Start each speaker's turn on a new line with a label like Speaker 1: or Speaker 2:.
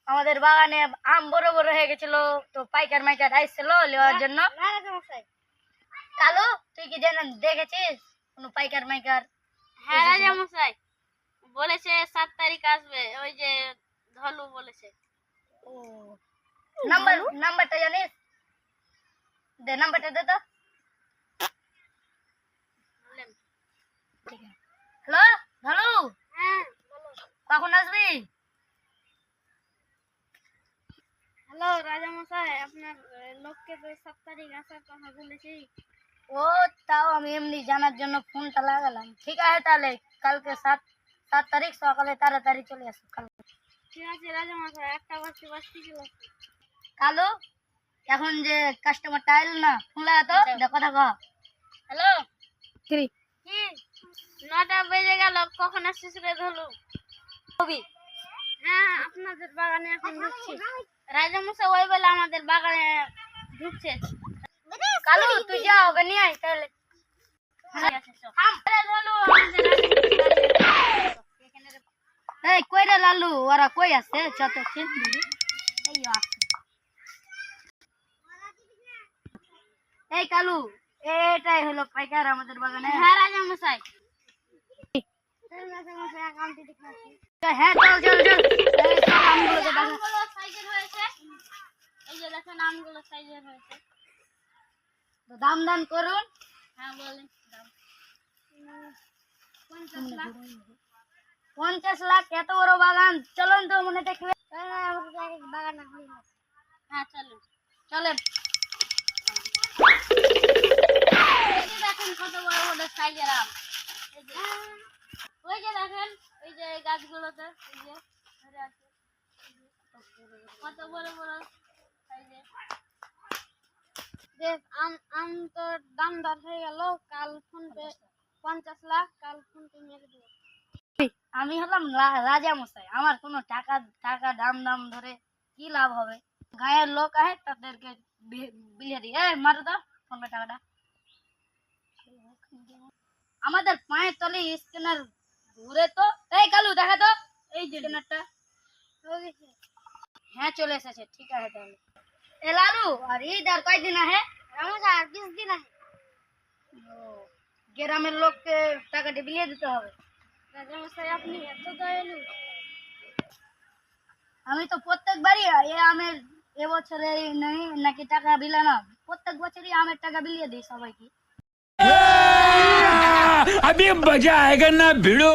Speaker 1: আমাদের বাগানে আম বড় বড় হয়ে গেছিল, তো পাইকার মাইকার আইছিল নেওয়ার জন্য। কালু, তুই কি দেখেছিস কোনো পাইকার মাইকার?
Speaker 2: হ্যাঁ রাজা মশাই, বলেছে 7 তারিখ আসবে, ওই যে ধলু বলেছে।
Speaker 1: ও, নাম্বারটা জানিস? দে নাম্বারটা দে তো। হ্যালো ধলু,
Speaker 2: হ্যাঁ বলো।
Speaker 1: কখন আসবি?
Speaker 2: হ্যালো রাজা মশাই, আপনার লোককে তো 7 তারিখ আসার কথা বলেছি।
Speaker 1: ও, তাও আমি এমনি জানার জন্য ফোনটা লাগালাম। ঠিক আছে, তাহলে কালকে 7 তারিখ সকালে তাড়াতাড়ি চলে আসো কালকে।
Speaker 2: ঠিক আছে রাজা মশাই, 1টা বাজতে চলে আসবে।
Speaker 1: কালু, এখন যে কাস্টমারটা আইল না, ফোন লাগা তো, কথা কহ।
Speaker 2: হ্যালো,
Speaker 1: কি
Speaker 2: 9টা বেজে গেল, কখন আসছিস রে ধলু? হ্যাঁ, আপনাদের বাগানে এখন ঢুকছি। রাজা মশাই ওই বেলা আমাদের বাগানে ঢুকছে।
Speaker 1: কালু, তুই যা, ওকে নিয়ে আয় তাহলে। এই কই রে লালু, ওরা কই আছে? যত এই কালু, এটাই হলো পাইকার আমাদের বাগানে।
Speaker 2: হ্যাঁ রাজা মশাই।
Speaker 1: হ্যাঁ, চল চল চল। এই সব আমগুলো তো দেখা।
Speaker 2: আমগুলো সাইজের হয়েছে, এই যে দেখেন আমগুলো সাইজের হয়েছে।
Speaker 1: তো দাম দাম করুন।
Speaker 2: হ্যাঁ বলেন দাম।
Speaker 1: 50 লাখ, এত বড় বাগান। চলুন তো, মনে দেখবে বাগান।
Speaker 2: হ্যাঁ চলুন।
Speaker 1: চলেন।
Speaker 2: এই যে দেখেন কত বড় বড় সাইজের আম। এই যে ওই যে দেখেন, এই যে এই গাছগুলোতে এই যে ধরে আছে, কত বড় বড় সাইজের। দেখ আম তো দাম দর হয়ে গেল। কাল ফোন পে 50 লাখ, কাল ফোন পে মেরে দেবো।
Speaker 1: আমি হলাম রাজা মশাই, আমার কোনো টাকা টাকা দাম দাম ধরে কি লাভ হবে? গায়ের লোক আহে, তাদেরকে বিলিয়ে দিই। মারো তো ফোন পে টাকাটা। আমাদের পায়ের তলে স্ক্যানার ঘুরে তো। এই কালু, দেখা তো এই স্ক্যানারটা। হ্যাঁ, চলে এসেছে। ঠিক আছে তাহলে। এ লালু, আর ঈদ আর কয়দিন আহে?
Speaker 2: রমজান আর 20 দিন আছে।
Speaker 1: ও, গ্রামের লোককে টাকাটা বিলিয়ে দিতে হবে।
Speaker 2: রাজা মশাই, আপনি এত দয়ালু।
Speaker 3: আমি তো প্রত্যেকবারই আমের এবছরে নেই নাকি টাকা বিলে না, প্রত্যেক বছরই আমের টাকা বিলিয়ে দিই সবাইকে।
Speaker 4: अभी मजा आएगा ना भिड़ो।